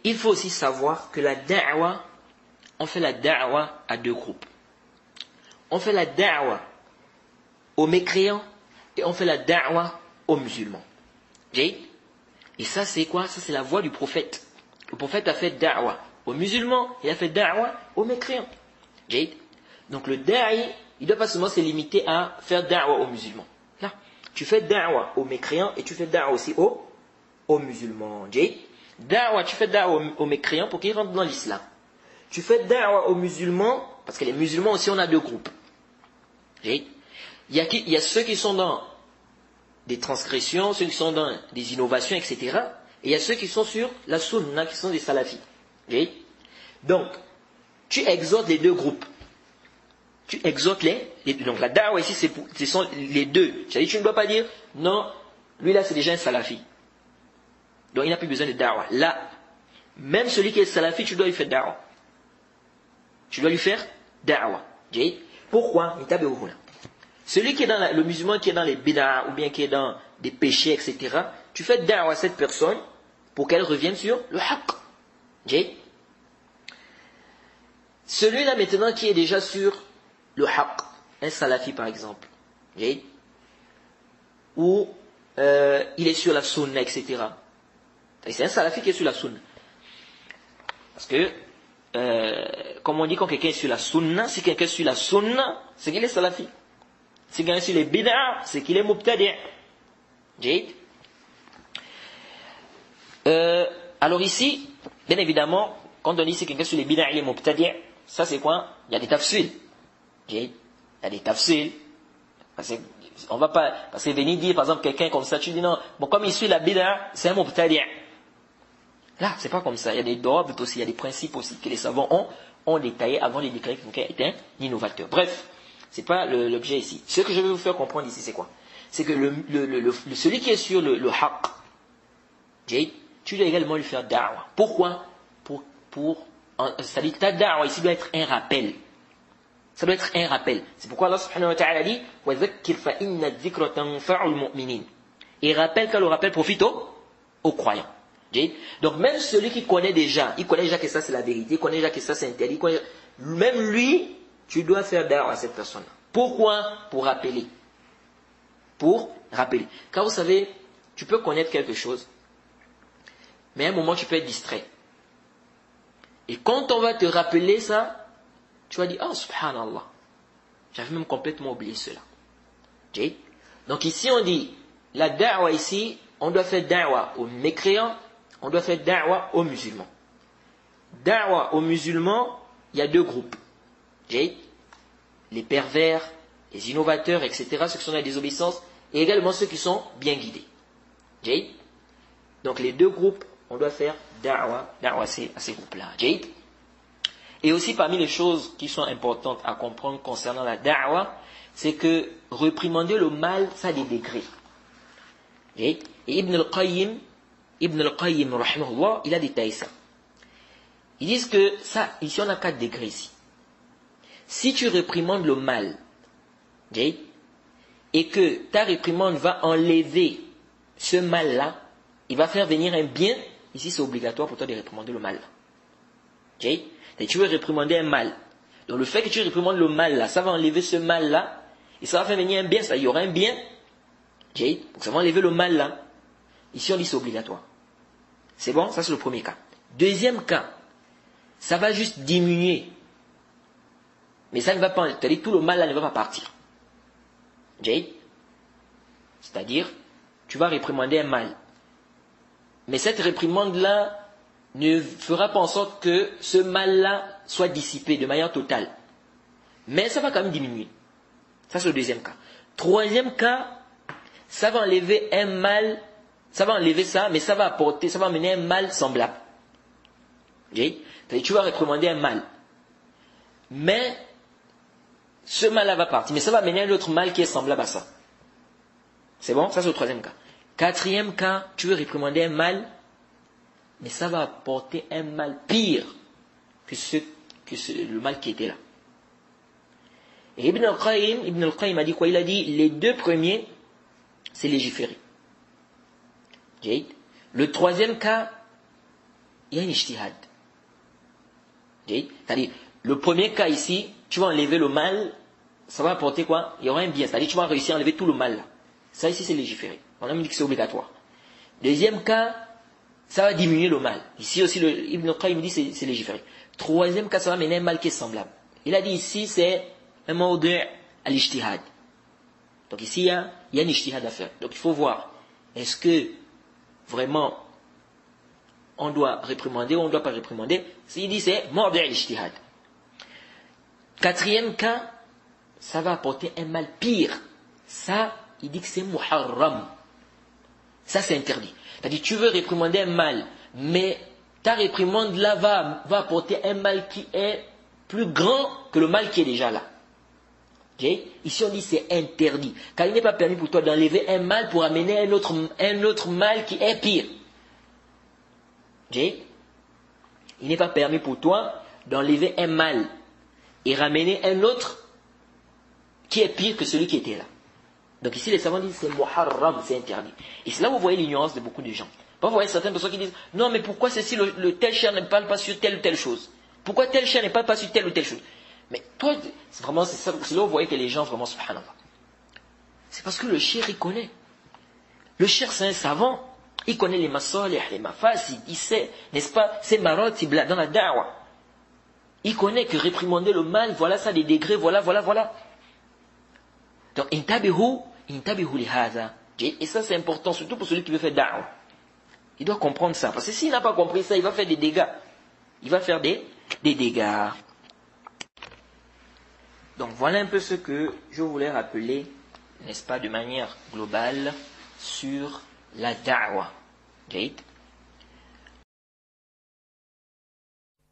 il faut aussi savoir que la da'wa, on fait la da'wa à deux groupes. On fait la da'wa aux mécréants et on fait la da'wa aux musulmans. Et ça c'est quoi? Ça c'est la voie du prophète. Le prophète a fait da'wa aux musulmans, il a fait da'wa aux mécréants. Donc le da'i, il ne doit pas seulement se limiter à faire da'wa aux musulmans. Là, tu fais da'wa aux mécréants et tu fais da'wa aussi aux musulmans. Da'wa, tu fais da'wa aux mécréants pour qu'ils rentrent dans l'islam. Tu fais da'wa aux musulmans, parce que les musulmans aussi on a deux groupes. Il y a ceux qui sont dans des transgressions, ceux qui sont dans des innovations, etc. Et il y a ceux qui sont sur la sunna, qui sont des salafis. Donc, tu exhortes les deux groupes. Tu exhortes les deux. Donc la da'wa ici, ce sont les deux. C'est-à-dire, tu ne dois pas dire, non, lui là c'est déjà un salafi. Donc il n'a plus besoin de da'wa. Là, même celui qui est salafi, tu dois lui faire da'wa. Tu dois lui faire da'wa. Pourquoi? Celui qui est dans le musulman qui est dans les bid'a ou bien qui est dans des péchés, etc., tu fais da'wa à cette personne pour qu'elle revienne sur le haqq. Celui-là maintenant qui est déjà sur le haqq, un salafi par exemple, ou il est sur la sunna, etc. C'est un salafi qui est sur la sunna. Parce que, comme on dit quand quelqu'un est sur la sunna, si quelqu'un est sur la sunna, c'est qu'il est salafi. Si quelqu'un est sur les bid'a, c'est qu'il est mubtadi'. Alors ici, bien évidemment, quand on dit c'est quelqu'un sur les bid'a, il est mubtadi', ça c'est quoi? Il y a des tafsil. Il y a des tafsil. Parce que venir dire par exemple quelqu'un comme ça, tu dis non, bon comme il suit la bid'a, c'est un mubtadi'. Là, c'est pas comme ça. Il y a des dogmes aussi, il y a des principes aussi que les savants ont détaillés avant de déclarer que quelqu'un est un innovateur. Bref, c'est pas l'objet ici. Ce que je vais vous faire comprendre ici, c'est quoi? C'est que celui qui est sur le haqq, tu dois également lui faire da'wa. Pourquoi? C'est-à-dire ta da'wa ici doit être un rappel. Ça doit être un rappel. C'est pourquoi Allah subhanahu wa ta'ala dit وَذَكِّرْ فَإِنَّ الذِّكْرَ تَنْفَعُ الْمُؤْمِنِينَ. Et rappelle car le rappel profite aux croyants. Donc même celui qui connaît déjà, il connaît déjà que ça c'est la vérité, il connaît déjà que ça c'est interdit, même lui, tu dois faire da'wa à cette personne. Pourquoi? Pour rappeler. Pour rappeler. Car vous savez, tu peux connaître quelque chose, mais à un moment tu peux être distrait. Et quand on va te rappeler ça, tu vas dire, ah, subhanallah, j'avais même complètement oublié cela. Donc ici on dit, la da'wa ici, on doit faire da'wa aux mécréants, on doit faire da'wa aux musulmans. Da'wa aux musulmans, il y a deux groupes. Les pervers, les innovateurs, etc., ceux qui sont dans la désobéissance, et également ceux qui sont bien guidés. Donc les deux groupes, on doit faire da'wa à ces groupes-là. Et aussi parmi les choses qui sont importantes à comprendre concernant la da'wa, c'est que réprimander le mal, ça a des degrés. Et Ibn al-Qayyim, rahimahullah, il a détaillé ça. Ils disent que ça, ici on a 4 degrés ici. Si tu réprimandes le mal, et que ta réprimande va enlever ce mal-là, il va faire venir un bien, ici c'est obligatoire pour toi de réprimander le mal. Et tu veux réprimander un mal. Donc le fait que tu réprimandes le mal là, ça va enlever ce mal là, et ça va faire venir un bien, ça, il y aura un bien. Donc ça va enlever le mal là. Ici on dit c'est obligatoire. C'est bon, ça c'est le premier cas. Deuxième cas, ça va juste diminuer. Mais ça ne va pas, c'est-à-dire tout le mal là ne va pas partir. C'est-à-dire, tu vas réprimander un mal. Mais cette réprimande-là ne fera pas en sorte que ce mal-là soit dissipé de manière totale. Mais ça va quand même diminuer. Ça c'est le deuxième cas. Troisième cas, ça va enlever un mal, ça va enlever ça, mais ça va apporter, ça va amener un mal semblable. C'est-à-dire, tu vas réprimander un mal. Mais ce mal-là va partir, mais ça va amener un autre mal qui est semblable à ça. C'est bon? Ça c'est le troisième cas. Quatrième cas, tu veux réprimander un mal, mais ça va apporter un mal pire que le mal qui était là. Et Ibn al-Qayyim a dit quoi? Il a dit, les deux premiers, c'est légiférer. Le troisième cas, il y a un ijtihad. C'est-à-dire, le premier cas ici, tu vas enlever le mal, ça va apporter quoi? Il y aura un bien. C'est-à-dire, tu vas réussir à enlever tout le mal là. Ça ici, c'est légiféré. On a dit que c'est obligatoire. Deuxième cas, ça va diminuer le mal. Ici aussi, Ibn Qayyim dit que c'est légiféré. Troisième cas, ça va mener un mal qui est semblable. Il a dit ici, c'est un mawdi' à l'ijtihad. Donc ici, il y a un ijtihad à faire. Donc il faut voir, est-ce que vraiment on doit réprimander ou on ne doit pas réprimander? Il dit c'est mawdi' à l'ijtihad. Quatrième cas, ça va apporter un mal pire. Ça, il dit que c'est muharram. Ça, c'est interdit. C'est-à-dire, tu veux réprimander un mal, mais ta réprimande là va apporter un mal qui est plus grand que le mal qui est déjà là. Okay? Ici, on dit c'est interdit. Car il n'est pas permis pour toi d'enlever un mal pour amener un autre mal qui est pire. Okay? Il n'est pas permis pour toi d'enlever un mal et ramener un autre qui est pire que celui qui était là. Donc ici, les savants disent c'est muharram, c'est interdit. Et c'est là où vous voyez l'ignorance de beaucoup de gens. Vous voyez certaines personnes qui disent non, mais pourquoi ceci, le tel cher ne parle pas sur telle ou telle chose? Pourquoi tel cher ne parle pas sur telle ou telle chose? Mais toi, c'est là où vous voyez que les gens, vraiment, subhanallah. C'est parce que le cher, il connaît. Le cher, c'est un savant. Il connaît les masalih, les mafasid, il sait, n'est-ce pas, c'est maratib dans la da'wa. Il connaît que réprimander le mal, voilà ça, des degrés, voilà. Donc, intabihu li hadha. Et ça, c'est important, surtout pour celui qui veut faire da'wa. Il doit comprendre ça. Parce que s'il n'a pas compris ça, il va faire des dégâts. Il va faire des dégâts. Donc, voilà un peu ce que je voulais rappeler, n'est-ce pas, de manière globale, sur la da'wa.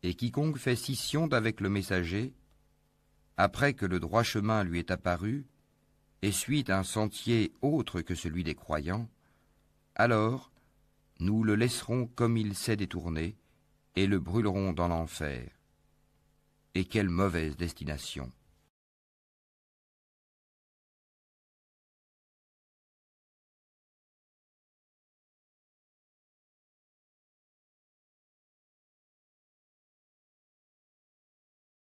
Et quiconque fait scission d'avec le messager, après que le droit chemin lui est apparu, et suit un sentier autre que celui des croyants, alors nous le laisserons comme il s'est détourné, et le brûlerons dans l'enfer. Et quelle mauvaise destination!